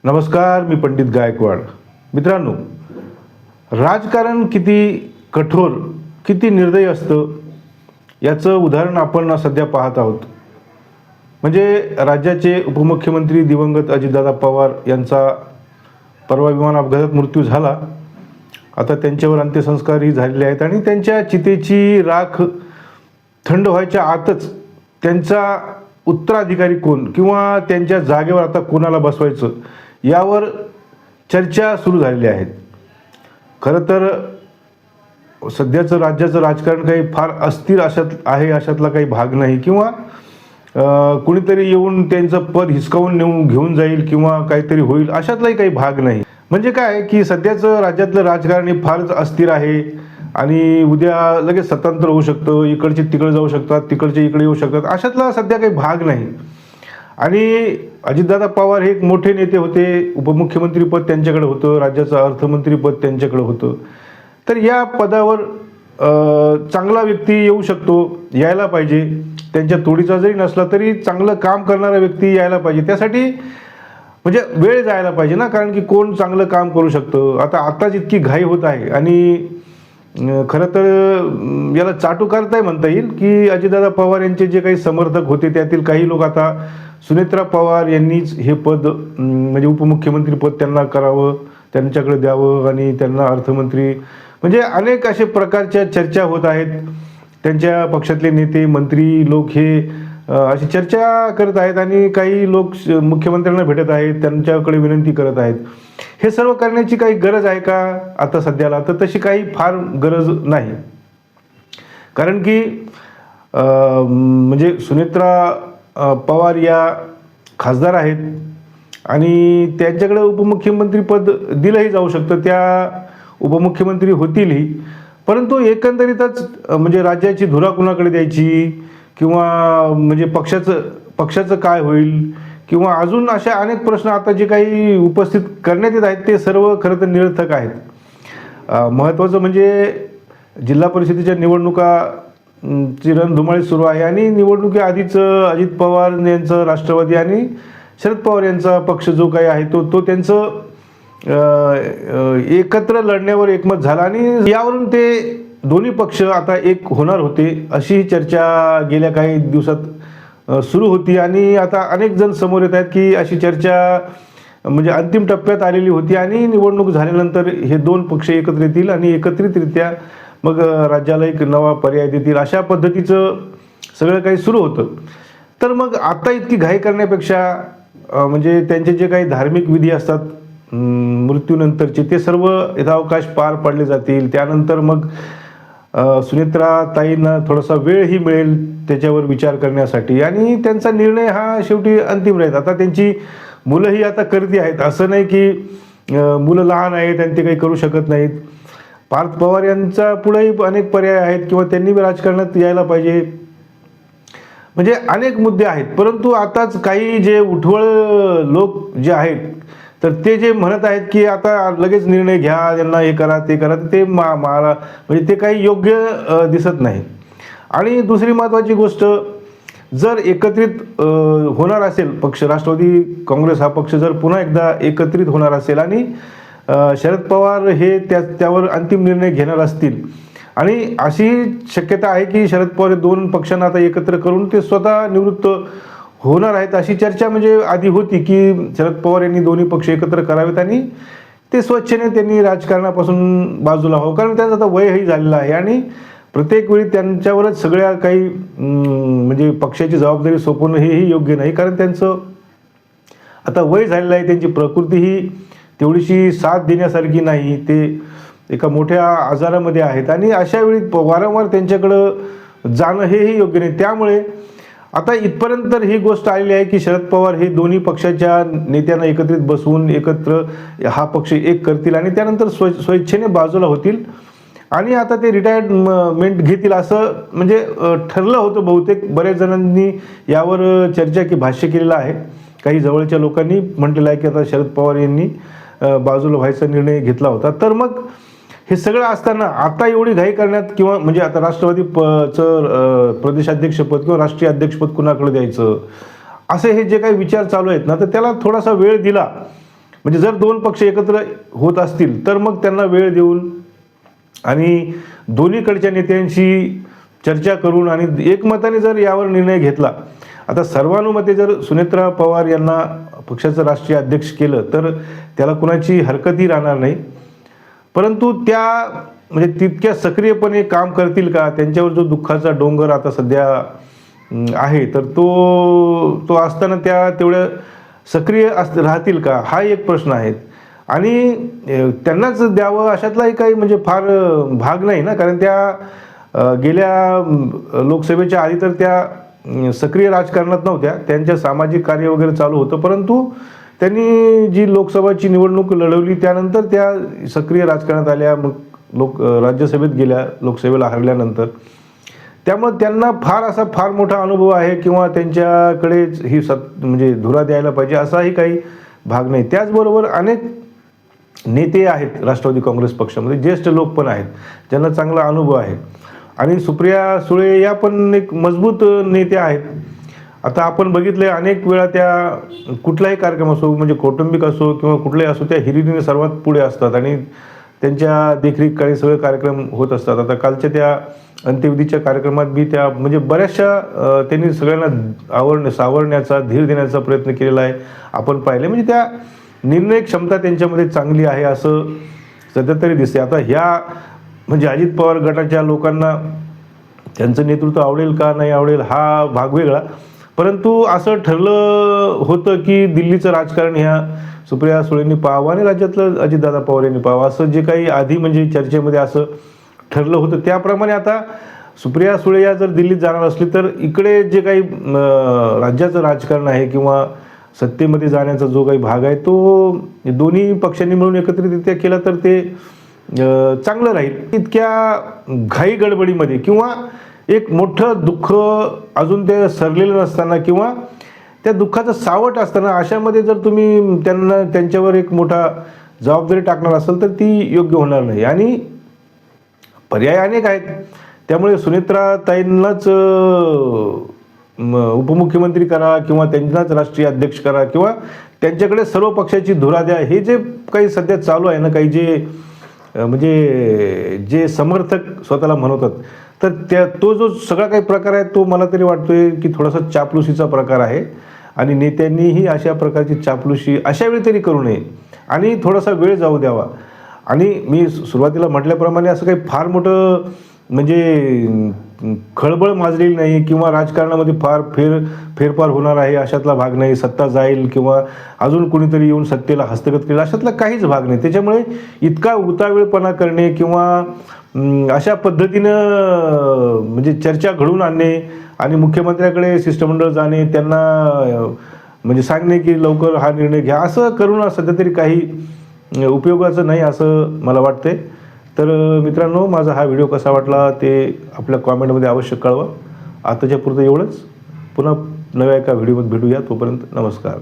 नमस्कार, मी पंडित गायकवाड. मित्रांनो, राजकारण किती कठोर, किती निर्दयी असतं याचं उदाहरण आपण सध्या पाहत आहोत. म्हणजे राज्याचे उपमुख्यमंत्री दिवंगत अजितदादा पवार यांचा परवा विमान अपघातात मृत्यू झाला. आता त्यांच्यावर अंत्यसंस्कारही झालेले आहेत आणि त्यांच्या चितेची राख थंड व्हायच्या आतच त्यांचा उत्तराधिकारी कोण किंवा त्यांच्या जागेवर आता कोणाला बसवायचं यावर चर्चा सुरू झालेली आहेत. खरं तर सध्याचं राज्याचं राजकारण काही फार अस्थिर अशातला काही भाग नाही किंवा कुणीतरी येऊन त्यांचं पद हिसकावून घेऊन जाईल किंवा काहीतरी होईल अशातलाही काही भाग नाही. म्हणजे काय की सध्याचं राज्यातलं राजकारण हे फारच अस्थिर आहे आणि उद्या लगेच स्वतंत्र होऊ शकतं, इकडचे तिकडे जाऊ शकतात, तिकडचे इकडे येऊ शकतात, अशातला सध्या काही भाग नाही. आणि अजितदादा पवार हे एक मोठे नेते होते, उपमुख्यमंत्रीपद त्यांच्याकडे होतं, राज्याचं अर्थमंत्रीपद त्यांच्याकडे होतं. तर या पदावर चांगला व्यक्ती येऊ शकतो, यायला पाहिजे. त्यांच्या तोडीचा जरी नसला तरी चांगलं काम करणारा व्यक्ती यायला पाहिजे. त्यासाठी म्हणजे वेळ जायला पाहिजे ना, कारण की कोण चांगलं काम करू शकतं. आताच इतकी घाई होत आहे आणि खरं तर याला चाटुकारताय म्हणता येईल की अजितदादा पवार यांचे जे काही समर्थक होते त्यातील काही लोक आता सुनेत्रा पवार यांनीच हे पद म्हणजे उपमुख्यमंत्री पद त्यांना करावं, त्यांच्याकडे द्यावं आणि त्यांना अर्थमंत्री म्हणजे अनेक असे प्रकारच्या चर्चा होत आहेत. त्यांच्या पक्षातले नेते मंत्री लोक हे अशी चर्चा करत आहेत आणि काही लोक मुख्यमंत्र्यांना भेटत आहेत, त्यांच्याकडे विनंती करत आहेत. हे सर्व करण्याची काही गरज आहे का आता सध्याला? तर तशी काही फार गरज नाही. कारण की म्हणजे सुनेत्रा पवार या खासदार आहेत आणि त्यांच्याकडे उपमुख्यमंत्रीपद दिलंही जाऊ शकतं, त्या उपमुख्यमंत्री होतीलही. परंतु एकंदरीतच म्हणजे राज्याची धुरा कुणाकडे द्यायची किंवा म्हणजे पक्षाचं काय होईल किंवा अजून अशा अनेक प्रश्न आता जे काही उपस्थित करण्यात येत आहेत ते सर्व खरं तर निरर्थक आहेत. महत्त्वाचं म्हणजे जिल्हा परिषदेच्या निवडणुकाची रणधुमाळी सुरू आहे आणि निवडणुकीआधीच अजित पवार यांचं राष्ट्रवादी आणि शरद पवार यांचा पक्ष जो काही आहे तो त्यांचं एकत्र लढण्यावर एकमत झाला आणि यावरून ते दोन्ही पक्ष आता एक होणार होते अशी चर्चा गेल्या काही दिवसात सुरू होती आणि आता अनेक जण समोर येत आहेत की अशी चर्चा म्हणजे अंतिम टप्प्यात आलेली होती आणि निवडणूक झाल्यानंतर हे दोन पक्ष एकत्र येतील आणि एकत्रितरित्या मग राज्याला एक नवा पर्याय देतील, अशा पद्धतीचं सगळं काही सुरू होतं. तर मग आता इतकी घाई करण्यापेक्षा म्हणजे त्यांचे जे काही धार्मिक विधी असतात मृत्यूनंतरचे ते सर्व यथावकाश पार पाडले जातील. त्यानंतर मग सुनेत्रा ताईंना थोडासा वेळही मिळेल त्याच्यावर विचार करण्यासाठी आणि त्यांचा निर्णय हा शेवटी अंतिम राहील. आता त्यांची मुलंही आता करती आहेत, असं नाही की मुलं लहान आहेत आणि ते काही करू शकत नाहीत. पार्थ पवार यांचा पुढेही अनेक पर्याय आहेत किंवा त्यांनी राजकारणात यायला पाहिजे. म्हणजे अनेक मुद्दे आहेत. परंतु आताच काही जे उठवळ लोक जे आहेत तर ते जे म्हणत आहेत की आता लगेच निर्णय घ्या, यांना हे करा ते करा, ते म्हणजे ते काही योग्य दिसत नाही. आणि दुसरी महत्त्वाची गोष्ट, जर एकत्रित होणार असेल पक्ष, राष्ट्रवादी काँग्रेस हा पक्ष जर पुन्हा एकदा एकत्रित होणार असेल आणि शरद पवार हे त्यावर अंतिम निर्णय घेणार असतील आणि अशी शक्यता आहे की शरद पवार दोन पक्षांना आता एकत्र करून ते स्वतः निवृत्त होणार आहेत, अशी चर्चा म्हणजे आधी होती की शरद पवार यांनी दोन्ही पक्ष एकत्र करावेत आणि ते स्वच्छेने त्यांनी राजकारणापासून बाजूला व्हावं. कारण त्यांचं आता वयही झालेलं आहे आणि प्रत्येक वेळी त्यांच्यावरच सगळ्या काही म्हणजे पक्षाची जबाबदारी सोपवणं हेही योग्य नाही. कारण त्यांचं आता वय झालेलं आहे, त्यांची प्रकृतीही तेवढीशी साथ देण्यासारखी नाही, ते एका मोठ्या आजारामध्ये आहेत आणि अशा वेळी वारंवार त्यांच्याकडं जाणं हेही योग्य नाही. त्यामुळे आता इथपर्यंत तर ही गोष्ट आलेली आहे की शरद पवार हे दोन्ही पक्षाच्या नेत्यांना एकत्रित बसवून एकत्र हा पक्ष एक करतील आणि त्यानंतर स्वेच्छेने बाजूला होतील आणि आता ते रिटायरमेंट घेतील असं म्हणजे ठरलं होतं. बहुतेक बऱ्याच जणांनी यावर चर्चा की भाष्य केलेलं आहे. काही जवळच्या लोकांनी म्हटलेलं आहे की आता शरद पवार यांनी बाजूला व्हायचा निर्णय घेतला होता. तर मग हे सगळं असताना आता एवढी घाई करण्यात किंवा म्हणजे आता राष्ट्रवादीचं प्रदेशाध्यक्षपद किंवा राष्ट्रीय अध्यक्षपद कुणाकडे द्यायचं असे हे जे काही विचार चालू आहेत ना, तर त्याला थोडासा वेळ दिला म्हणजे जर दोन पक्ष एकत्र होत असतील तर मग त्यांना वेळ देऊन आणि दोन्हीकडच्या नेत्यांशी चर्चा करून आणि एकमताने जर यावर निर्णय घेतला, आता सर्वानुमते जर सुनेत्रा पवार यांना पक्षाचं राष्ट्रीय अध्यक्ष केलं तर त्याला कुणाची हरकतही राहणार नाही. परंतु त्या म्हणजे तितक्या सक्रियपणे काम करतील का, त्यांच्यावर जो दुःखाचा डोंगर आता सध्या आहे तर तो असताना त्या तेवढ्या सक्रिय राहतील का, हा एक प्रश्न आहे. आणि त्यांनाच द्यावं अशातलाही काही म्हणजे फार भाग नाही ना, कारण त्या गेल्या लोकसभेच्या आधी तर त्या सक्रिय राजकारणात नव्हत्या, त्यांच्या सामाजिक कार्य वगैरे चालू होतं, परंतु त्यांनी जी लोकसभाची निवडणूक लढवली त्यानंतर त्या सक्रिय राजकारणात आल्या, मग राज्यसभेत गेल्या लोकसभेला हरल्यानंतर. त्यामुळे त्यांना फार मोठा अनुभव आहे किंवा त्यांच्याकडे ही म्हणजे धुरा द्यायला पाहिजे असाही काही भाग नाही. त्याचबरोबर अनेक नेते आहेत राष्ट्रवादी काँग्रेस पक्षामध्ये, ज्येष्ठ लोक पण आहेत ज्यांना चांगला अनुभव आहे. आणि सुप्रिया सुळे या पण एक मजबूत नेते आहेत. आता आपण बघितले अनेक वेळा त्या कुठलाही कार्यक्रम असो, म्हणजे कौटुंबिक असो किंवा कुठलाही असो, त्या हिरिरीने सर्वात पुढे असतात आणि त्यांच्या देखरेखीखाली सगळे कार्यक्रम होत असतात. आता कालच्या त्या अंत्यविधीच्या कार्यक्रमात बी त्या म्हणजे बऱ्याचशा त्यांनी सगळ्यांना सावरण्याचा, धीर देण्याचा प्रयत्न केलेला आहे आपण पाहिले. म्हणजे त्या निर्णय क्षमता त्यांच्यामध्ये चांगली आहे असं सध्या तरी दिसते. आता ह्या म्हणजे अजित पवार गटाच्या लोकांना त्यांचं नेतृत्व आवडेल का नाही आवडेल हा भाग वेगळा, परंतु असं ठरलं होतं की दिल्लीचं राजकारण ह्या सुप्रिया सुळेंनी पाहावं आणि राज्यातलं अजितदादा पवार यांनी पाहावं, असं जे काही आधी म्हणजे चर्चेमध्ये असं ठरलं होतं. त्याप्रमाणे आता सुप्रिया सुळे या जर दिल्लीत जाणार असली तर इकडे जे काही राज्याचं राजकारण आहे किंवा सत्तेमध्ये जाण्याचा जो काही भाग आहे तो दोन्ही पक्षांनी मिळून एकत्रितरित्या केला तर ते चांगलं राहील. इतक्या घाई गडबडीमध्ये किंवा एक मोठं दुःख अजून ते सरलेलं नसताना किंवा त्या दुःखाचं सावट असताना अशामध्ये जर तुम्ही त्यांच्यावर एक मोठा जबाबदारी टाकणार असाल तर ती योग्य होणार नाही. आणि पर्याय अनेक आहेत, त्यामुळे सुनेत्राताईंनाच उपमुख्यमंत्री करा किंवा त्यांनाच राष्ट्रीय अध्यक्ष करा किंवा त्यांच्याकडे सर्व पक्षाची धुरा द्या, हे जे काही सध्या चालू आहे ना, काही जे म्हणजे जे समर्थक स्वतःला म्हणवतात, तर तो जो सगळा काही प्रकार आहे तो मला तरी वाटतोय की थोडासा चापलुसीचा प्रकार आहे. आणि नेत्यांनीही अशा प्रकारची चापलुसी अशा वेळी तरी करू नये आणि थोडासा वेळ जाऊ द्यावा. आणि मी सुरुवातीला म्हटल्याप्रमाणे असं काही फार मोठं म्हणजे खळबळ माजलेली नाही किंवा राजकारणामध्ये फार फेरफार होणार आहे अशातला भाग नाही, सत्ता जाईल किंवा अजून कोणीतरी येऊन सत्तेला हस्तगत केलं अशातला काहीच भाग नाही. त्याच्यामुळे इतका उतावीळपणा करणे किंवा अशा पद्धतीनं म्हणजे चर्चा घडवून आणणे आणि मुख्यमंत्र्याकडे शिष्टमंडळ जाणे, त्यांना म्हणजे सांगणे की लवकर हा निर्णय घ्या, असं करून सध्या तरी काही उपयोगाचं नाही असं मला वाटतंय. तर मित्रांनो, माझा हा व्हिडिओ कसा वाटला ते आपल्या कॉमेंटमध्ये अवश्य कळवा. आताच्या पुरतं एवढंच. पुन्हा नव्या एका व्हिडिओमध्ये भेटूया. तोपर्यंत नमस्कार.